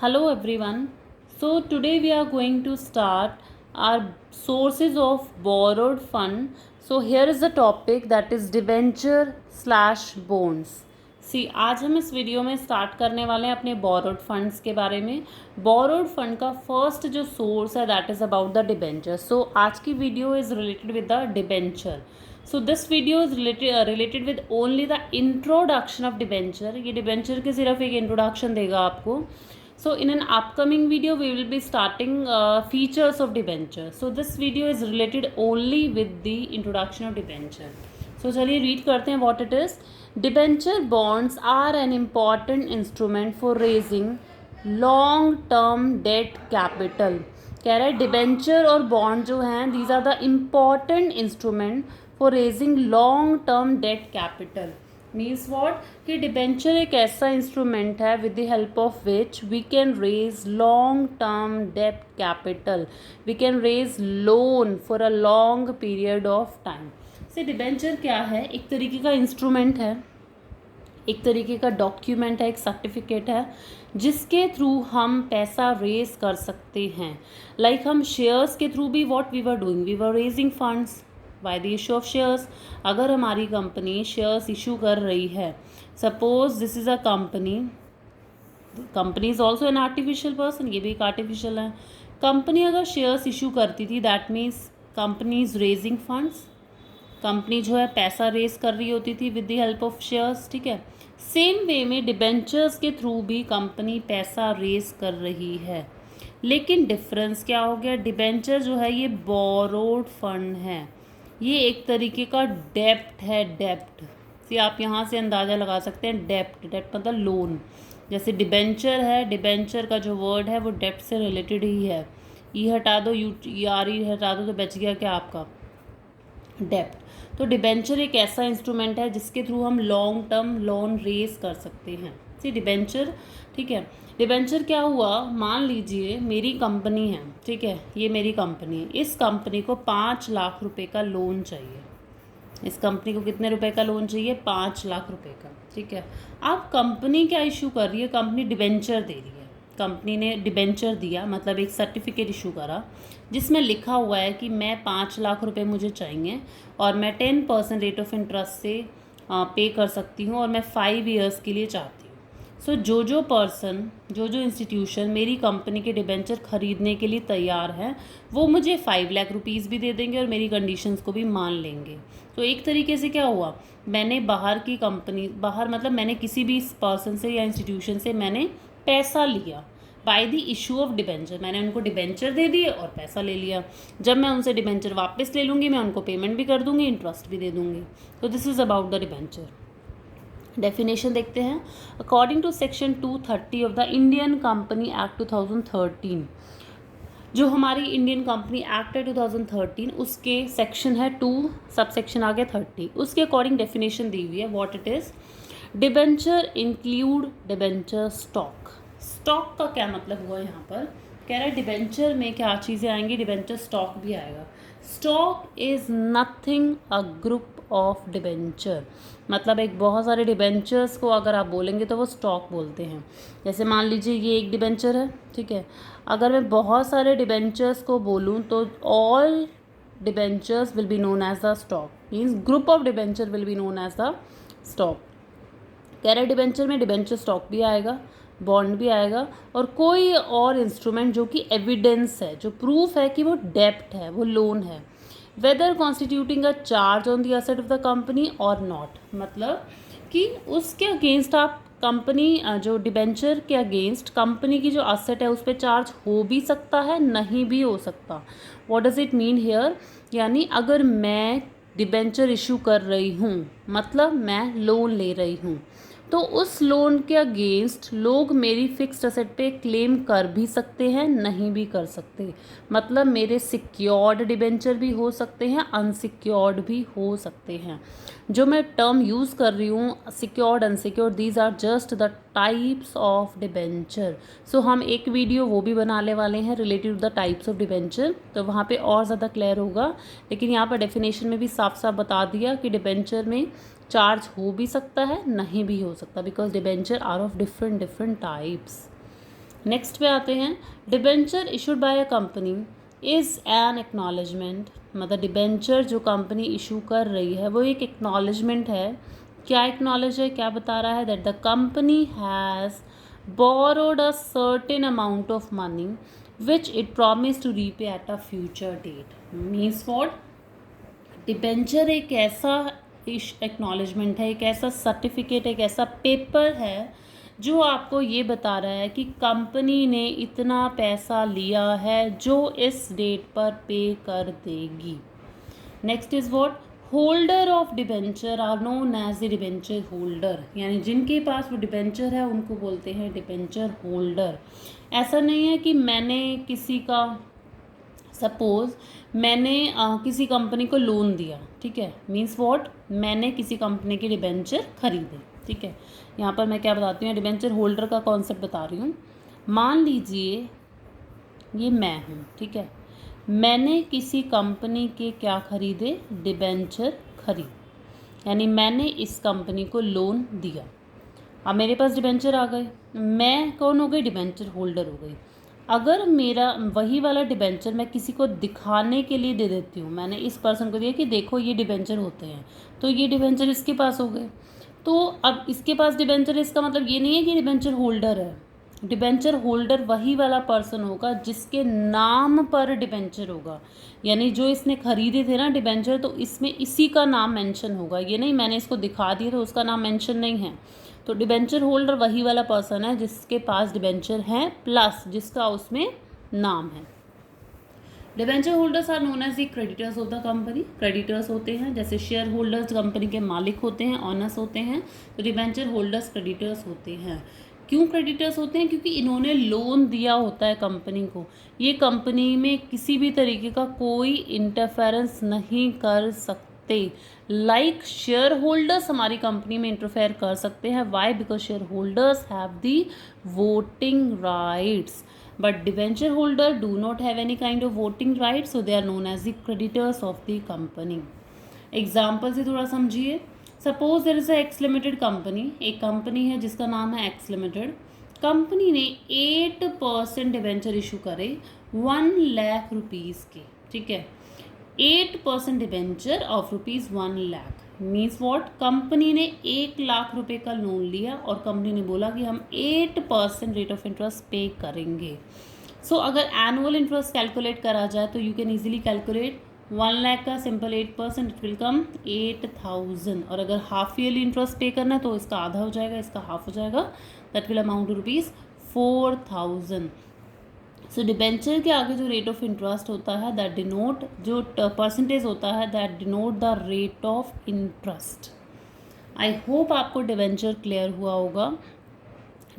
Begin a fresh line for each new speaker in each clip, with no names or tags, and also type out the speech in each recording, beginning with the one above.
Hello everyone. So today we are going to start our sources of borrowed fund. So here is the topic that is debenture slash bonds. सी आज हम इस video में start करने वाले हैं अपने borrowed funds के बारे में। बोरोड फंड का फर्स्ट जो सोर्स है that is about the debenture. So आज की video is related with the debenture. So this video is related with only the introduction of debenture. ये डिबेंचर के सिर्फ एक इंट्रोडक्शन देगा आपको। So in an upcoming video we will be starting features of debenture. So this video is related only with the introduction of debenture. So चलिए read करते हैं what it is. Debenture bonds are an important instrument for raising long term debt capital. कह रहा है debenture और bond जो हैं these are the important instrument for raising long term debt capital. Means what कि debenture एक ऐसा instrument है with the help of which we can raise long term डेब्ट capital, we can raise loan for a long period of time. से debenture क्या है? एक तरीके का इंस्ट्रूमेंट है, एक तरीके का डॉक्यूमेंट है, एक सर्टिफिकेट है जिसके थ्रू हम पैसा रेज कर सकते हैं। लाइक हम शेयर्स के थ्रू भी what we were doing, we were raising funds by the issue of shares. अगर हमारी कंपनी शेयर्स इशू कर रही है, suppose this is a company, company is also an artificial person, ये भी एक आर्टिफिशियल है। कंपनी अगर शेयर्स इशू करती थी that means company is raising funds, company जो है पैसा रेज कर रही होती थी with the help of shares. ठीक है, सेम वे में डिबेंचर्स के थ्रू भी कंपनी पैसा रेज कर रही है। लेकिन डिफरेंस क्या हो गया? डिबेंचर जो है ये बोरोड फंड है, ये एक तरीके का डेप्ट है। डेप्ट से आप यहाँ से अंदाज़ा लगा सकते हैं, डेप्ट, डेप्ट मतलब लोन। जैसे डिबेंचर है, डिबेंचर का जो वर्ड है वो डेप्ट से रिलेटेड ही है। ई हटा दो, यू आर ई हटा दो तो बच गया क्या आपका? डेप्ट। तो डिबेंचर एक ऐसा इंस्ट्रूमेंट है जिसके थ्रू हम लॉन्ग टर्म लोन रेज कर सकते हैं। सी डिबेंचर, ठीक है। डिबेंचर क्या हुआ, मान लीजिए मेरी कंपनी है, ठीक है, ये मेरी कंपनी है, इस कंपनी को 5 लाख रुपए का लोन चाहिए। इस कंपनी को कितने रुपए का लोन चाहिए? 5 लाख रुपए का। ठीक है, अब कंपनी क्या इशू कर रही है? कंपनी डिबेंचर दे रही है। कंपनी ने डिबेंचर दिया मतलब एक सर्टिफिकेट इशू करा जिसमें लिखा हुआ है कि मैं 5 लाख रुपए मुझे चाहिए और मैं 10% रेट ऑफ इंटरेस्ट से पे कर सकती हूँ और मैं 5 ईयर्स के लिए चाहती हूँ। सो जो पर्सन, जो इंस्टीट्यूशन मेरी कंपनी के डिबेंचर ख़रीदने के लिए तैयार है वो मुझे 5 लाख रुपीज़ भी दे देंगे और मेरी कंडीशंस को भी मान लेंगे। तो एक तरीके से क्या हुआ, मैंने बाहर की कंपनी, बाहर मतलब मैंने किसी भी पर्सन से या इंस्टीट्यूशन से मैंने पैसा लिया bye the issue of debenture. मैंने उनको डिबेंचर दे दिए और पैसा ले लिया। जब मैं उनसे डिबेंचर वापस ले लूँगी मैं उनको पेमेंट भी कर दूँगी, इंटरेस्ट भी दे दूँगी। तो this is about the debenture. Definition देखते हैं। According to section 230 of the Indian company act 2013, जो हमारी इंडियन कंपनी एक्ट है 2013, उसके सेक्शन है 2 सब सेक्शन आगे 30, उसके अकॉर्डिंग डेफिनेशन दी हुई है what it is. Debenture include debenture stock. Stock का क्या मतलब हुआ यहाँ पर? कह रहा है डिबेंचर में क्या चीज़ें आएंगी? डिबेंचर स्टॉक भी आएगा। Stock is nothing a group of debenture, मतलब एक बहुत सारे डिबेंचर्स को अगर आप बोलेंगे तो वो स्टॉक बोलते हैं। जैसे मान लीजिए ये एक डिबेंचर है, ठीक है, अगर मैं बहुत सारे डिबेंचर्स को बोलूँ तो all debentures will be known as the stock, means group of debenture will be known as the stock. कह रहे डिबेंचर में डिबेंचर स्टॉक भी आएगा, बॉन्ड भी आएगा और कोई और इंस्ट्रूमेंट जो कि एविडेंस है, जो प्रूफ है कि वो डेप्ट है, वो लोन है, whether constituting a charge on the asset of the company और नॉट, मतलब कि उसके अगेंस्ट आप कंपनी, जो डिबेंचर के अगेंस्ट कंपनी की जो एसेट है उस पर चार्ज हो भी सकता है, नहीं भी हो सकता। What does it mean here? यानी अगर मैं डिबेंचर इशू कर रही हूँ मतलब मैं लोन ले रही हूँ तो उस लोन के अगेंस्ट लोग मेरी फिक्स्ड असेट पे क्लेम कर भी सकते हैं, नहीं भी कर सकते। मतलब मेरे सिक्योर्ड डिबेंचर भी हो सकते हैं, अनसिक्योर्ड भी हो सकते हैं। जो मैं टर्म यूज़ कर रही हूँ secured, unsecured, these are just the types of debenture. So हम एक वीडियो वो भी बनाने वाले हैं related to the types of debenture, तो वहाँ पे और ज़्यादा क्लियर होगा। लेकिन यहाँ पर डेफिनेशन में भी साफ साफ बता दिया कि डिबेंचर में चार्ज हो भी सकता है, नहीं भी हो सकता, because debenture are of different types. Next पे आते हैं, debenture issued by a company is an acknowledgement, मतलब डिबेंचर जो कंपनी इशू कर रही है वो एक एक्नॉलेजमेंट है। क्या एक्नॉलेज है, क्या बता रहा है, that the company has borrowed a certain amount of money which it promised to repay at a future date. Means what? Debenture एक ऐसा एक्नॉलेजमेंट है, एक ऐसा सर्टिफिकेट, एक ऐसा पेपर है जो आपको ये बता रहा है कि कंपनी ने इतना पैसा लिया है जो इस डेट पर पे कर देगी। Next is what? Holder of debenture are known as the debenture holder, यानी जिनके पास वो डिबेंचर है उनको बोलते हैं डिबेंचर होल्डर। ऐसा नहीं है कि मैंने किसी का, सपोज मैंने किसी कंपनी को लोन दिया, ठीक है, मीन्स व्हाट, मैंने किसी कंपनी की डिबेंचर खरीदे, ठीक है। यहाँ पर मैं क्या बताती हूँ, डिबेंचर होल्डर का कॉन्सेप्ट बता रही हूँ। मान लीजिए ये मैं हूँ, ठीक है, मैंने किसी कंपनी के क्या खरीदे, डिबेंचर खरीद, यानी मैंने इस कंपनी को लोन दिया। अब मेरे पास डिबेंचर आ गए, मैं कौन हो गई, डिबेंचर होल्डर हो गई। अगर मेरा वही वाला डिबेंचर मैं किसी को दिखाने के लिए दे देती हूँ, मैंने इस पर्सन को दिया कि देखो ये डिबेंचर होते हैं, तो ये डिबेंचर इसके पास हो गए। तो अब इसके पास डिबेंचर, इसका मतलब ये नहीं है कि डिबेंचर होल्डर है। डिबेंचर होल्डर वही वाला पर्सन होगा जिसके नाम पर डिबेंचर होगा, यानी जो इसने खरीदे थे ना डिबेंचर, तो इसमें इसी का नाम मेंशन होगा। ये नहीं मैंने इसको दिखा दिया तो उसका नाम मेंशन नहीं है। तो डिबेंचर होल्डर वही वाला पर्सन है जिसके पास डिबेंचर है प्लस जिसका उसमें नाम है। Debenture holders are known as the creditors of the company. Creditors होते हैं जैसे शेयर होल्डर्स कंपनी के मालिक होते हैं, ऑनर्स होते हैं, तो डिबेंचर होल्डर्स क्रेडिटर्स होते हैं। क्यों क्रेडिटर्स होते हैं? क्योंकि इन्होंने लोन दिया होता है कंपनी को, ये कंपनी में किसी भी तरीके का कोई इंटरफेरेंस नहीं कर सकते। लाइक शेयर होल्डर्स हमारी कंपनी में इंटरफेयर कर सकते हैं, why? Because share holders have the voting rights, but debenture holder do not have any kind of voting rights, so they are known as the creditors of the company. Example से थोड़ा समझिए। Suppose there is a X limited company, एक company है जिसका नाम है x limited. Company ने 8% debenture issue करे 1 लाख रुपीज़ के, ठीक है, 8% debenture of rupees 1 lakh means what, company ने 1 लाख रुपए का लोन लिया और कंपनी ने बोला कि हम 8% रेट ऑफ इंटरेस्ट पे करेंगे। सो अगर एनुअल इंटरेस्ट कैलकुलेट करा जाए तो you can easily calculate 1 lakh का सिंपल 8% इट विल कम 8000, और अगर हाफ ईयरली इंटरेस्ट पे करना है तो इसका आधा हो जाएगा, इसका हाफ हो जाएगा, that will amount to rupees 4000। So debenture के आगे जो रेट ऑफ इंटरेस्ट होता है दैट डिनोट, जो परसेंटेज होता है that denote the rate of interest. I hope आपको डिबेंचर क्लियर हुआ होगा।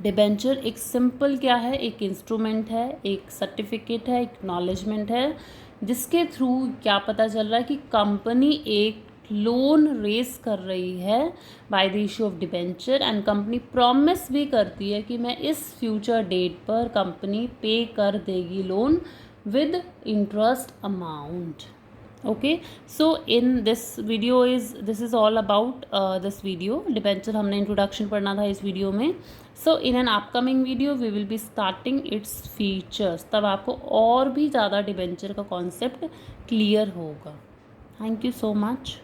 डिबेंचर एक सिंपल क्या है, एक इंस्ट्रूमेंट है, एक सर्टिफिकेट है, एक नॉलेजमेंट है, जिसके थ्रू क्या पता चल रहा है कि कंपनी एक लोन रेस कर रही है bye the issue of debenture, and company promise भी करती है कि मैं इस फ्यूचर डेट पर कंपनी पे कर देगी loan with interest amount. Okay, so in this video this is all about this video. Debenture हमने इंट्रोडक्शन पढ़ना था इस वीडियो में। So in an upcoming video we will be starting its features, तब आपको और भी ज़्यादा डिबेंचर का कॉन्सेप्ट क्लियर होगा। Thank you so much.